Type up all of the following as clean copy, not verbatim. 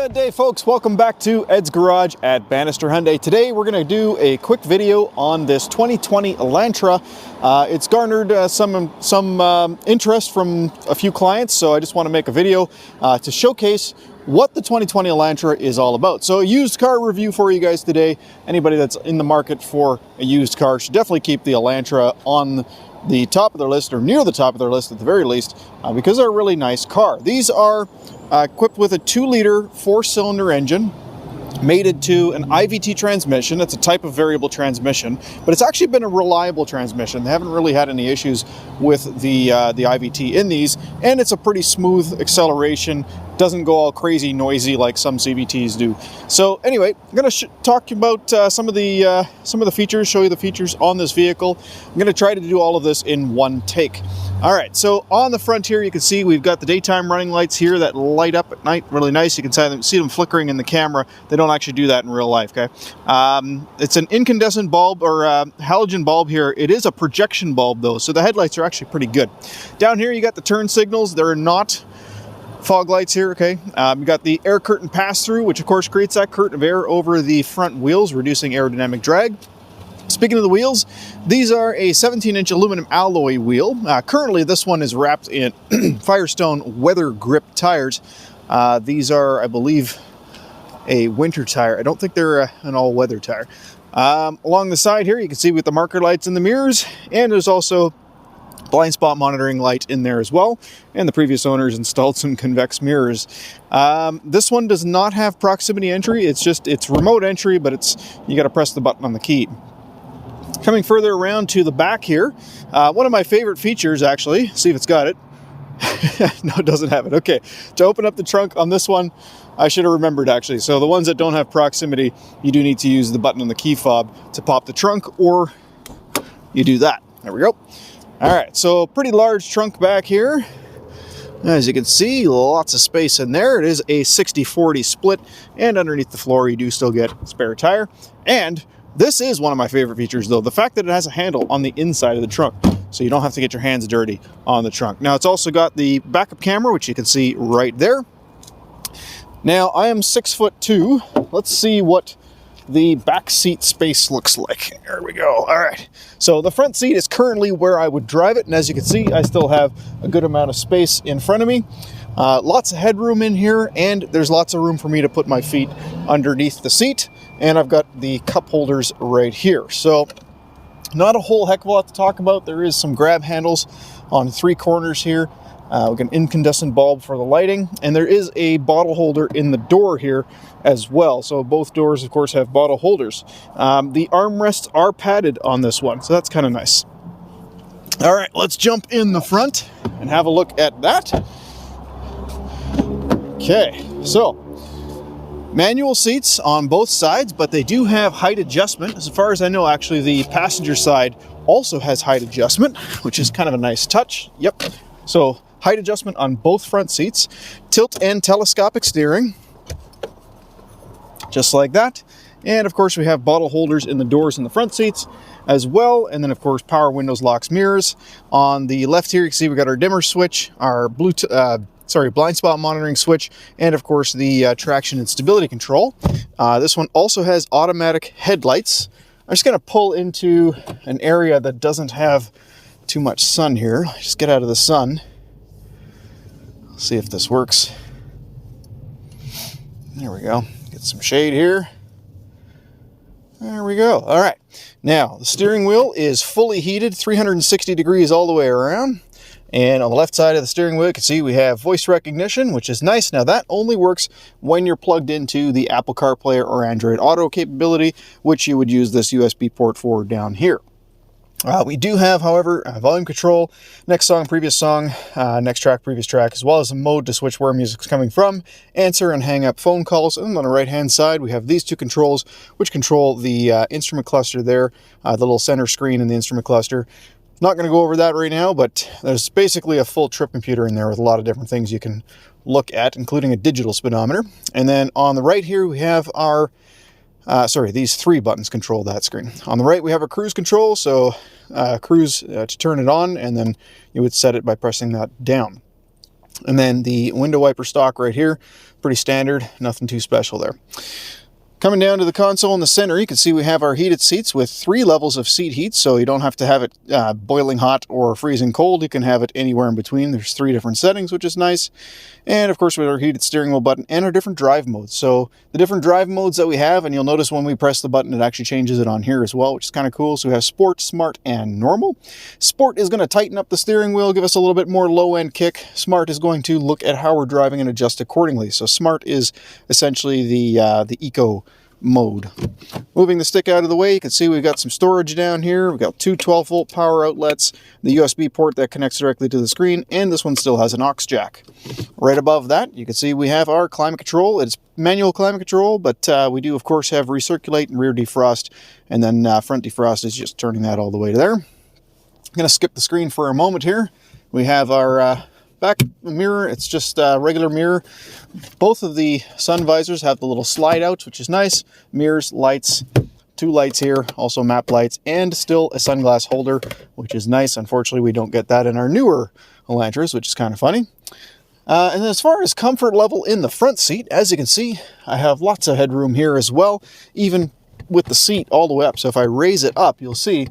Good day, folks. Welcome back to Ed's Garage at Bannister Hyundai. Today we're going to do a quick video on this 2020 Elantra. It's garnered some interest from a few clients, so I just want to make a video to showcase what the 2020 Elantra is all about. So a used car review for you guys today. Anybody that's in the market for a used car should definitely keep the Elantra on the top of their list, or near the top of their list at the very least, because they're a really nice car. These are equipped with a 2-liter 4-cylinder engine, mated to an IVT transmission. That's a type of variable transmission, but it's actually been a reliable transmission. They haven't really had any issues with the IVT in these, and it's a pretty smooth acceleration. Doesn't go all crazy noisy like some CVTs do. So anyway, I'm going to talk about some of the features, show you the features on this vehicle. I'm going to try to do all of this in one take. All right, so on the front here, you can see we've got the daytime running lights here that light up at night, really nice. You can see them flickering in the camera. They don't actually do that in real life, okay? It's an incandescent bulb, or halogen bulb here. It is a projection bulb though, so the headlights are actually pretty good. Down here, you got the turn signals. They're not fog lights here, okay? You got the air curtain pass-through, which of course creates that curtain of air over the front wheels, reducing aerodynamic drag. Speaking of the wheels, these are a 17-inch aluminum alloy wheel. Currently, this one is wrapped in Firestone weather grip tires. These are, I believe, a winter tire. I don't think they're an all-weather tire. Along the side here, you can see with the marker lights in the mirrors, and there's also blind spot monitoring light in there as well, and the previous owners installed some convex mirrors. This one does not have proximity entry. It's remote entry, but you got to press the button on the key. Coming further around to the back here, one of my favorite features, actually, see if it's got it. No, it doesn't have it. Okay, to open up the trunk on this one, I should have remembered actually. So the ones that don't have proximity, you do need to use the button on the key fob to pop the trunk, or you do that. There we go. All right, so pretty large trunk back here. As you can see, lots of space in there. It is a 60-40 split, and underneath the floor, you do still get a spare tire. And this is one of my favorite features, though, the fact that it has a handle on the inside of the trunk, so you don't have to get your hands dirty on the trunk. Now, it's also got the backup camera, which you can see right there. Now, I am 6'2". Let's see what the back seat space looks like. There we go. All right. So the front seat is currently where I would drive it. And as you can see, I still have a good amount of space in front of me. Lots of headroom in here, and there's lots of room for me to put my feet underneath the seat. And I've got the cup holders right here. So not a whole heck of a lot to talk about. There is some grab handles on 3 corners here. We've got an incandescent bulb for the lighting, and there is a bottle holder in the door here as well. So both doors, of course, have bottle holders. The armrests are padded on this one, so that's kind of nice. All right, let's jump in the front and have a look at that. Okay, so manual seats on both sides, but they do have height adjustment. As far as I know, actually, the passenger side also has height adjustment, which is kind of a nice touch. Yep. So height adjustment on both front seats, tilt and telescopic steering, just like that. And of course, we have bottle holders in the doors in the front seats as well. And then of course, power windows, locks, mirrors. On the left here, you can see we got our dimmer switch, our blind spot monitoring switch, and of course the traction and stability control. This one also has automatic headlights. I'm just going to pull into an area that doesn't have too much sun here. Just get out of the sun. See if this works. There we go. Get some shade here. There we go. All right. Now, the steering wheel is fully heated, 360 degrees all the way around. And on the left side of the steering wheel, you can see we have voice recognition, which is nice. Now, that only works when you're plugged into the Apple CarPlay or Android Auto capability, which you would use this USB port for down here. We do have, however, volume control, next song, previous song, next track, previous track, as well as a mode to switch where music's coming from, answer and hang up phone calls. And on the right-hand side, we have these 2 controls, which control the instrument cluster there, the little center screen in the instrument cluster. Not going to go over that right now, but there's basically a full trip computer in there with a lot of different things you can look at, including a digital speedometer. And then on the right here, we have our these 3 buttons control that screen. On the right, we have a cruise control, so cruise to turn it on, and then you would set it by pressing that down. And then the window wiper stock right here, pretty standard, nothing too special there. Coming down to the console in the center, you can see we have our heated seats with 3 levels of seat heat, so you don't have to have it boiling hot or freezing cold. You can have it anywhere in between. There's 3 different settings, which is nice. And of course, with our heated steering wheel button and our different drive modes. So the different drive modes that we have, and you'll notice when we press the button, it actually changes it on here as well, which is kind of cool. So we have Sport, Smart, and Normal. Sport is going to tighten up the steering wheel, give us a little bit more low-end kick. Smart is going to look at how we're driving and adjust accordingly. So Smart is essentially the eco mode. Moving the stick out of the way, you can see we've got some storage down here. We've got 2 12-volt power outlets, the USB port that connects directly to the screen, and this one still has an aux jack. Right above that, you can see we have our climate control. It's manual climate control, but we do, of course, have recirculate and rear defrost, and then front defrost is just turning that all the way to there. I'm going to skip the screen for a moment here. We have our back mirror. It's just a regular mirror. Both of the sun visors have the little slide outs, which is nice. Mirrors, lights, 2 lights here, also map lights, and still a sunglass holder, which is nice. Unfortunately, we don't get that in our newer Elantras, which is kind of funny. And as far as comfort level in the front seat, as you can see, I have lots of headroom here as well, even with the seat all the way up. So if I raise it up, you'll see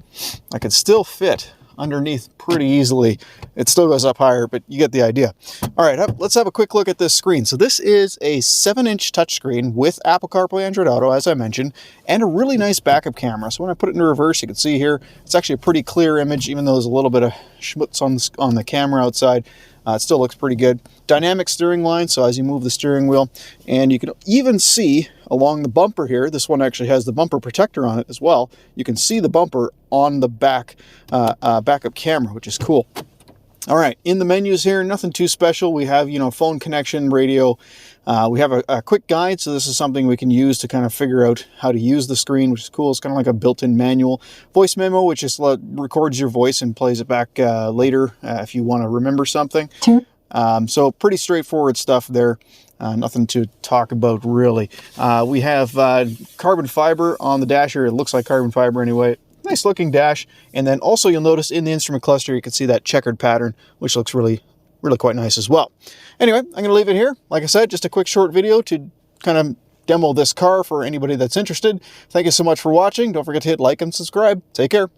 I can still fit underneath pretty easily. It still goes up higher, but you get the idea. All right, let's have a quick look at this screen. So this is a 7-inch touchscreen with Apple CarPlay, Android Auto, as I mentioned, and a really nice backup camera. So when I put it in reverse, you can see here, it's actually a pretty clear image, even though there's a little bit of schmutz on the camera outside. It still looks pretty good. Dynamic steering line, so as you move the steering wheel, and you can even see along the bumper here, this one actually has the bumper protector on it as well. You can see the bumper on the back backup camera, which is cool. All right, in the menus here, nothing too special. We have, phone connection, radio. We have a quick guide, so this is something we can use to kind of figure out how to use the screen, which is cool. It's kind of like a built-in manual. Voice memo, which just records your voice and plays it back later if you want to remember something. So pretty straightforward stuff there. Nothing to talk about, really. We have carbon fiber on the dash here. It looks like carbon fiber anyway. Nice looking dash. And then also you'll notice in the instrument cluster, you can see that checkered pattern, which looks really quite nice as well. Anyway, I'm going to leave it here. Like I said, just a quick short video to kind of demo this car for anybody that's interested. Thank you so much for watching. Don't forget to hit like and subscribe. Take care.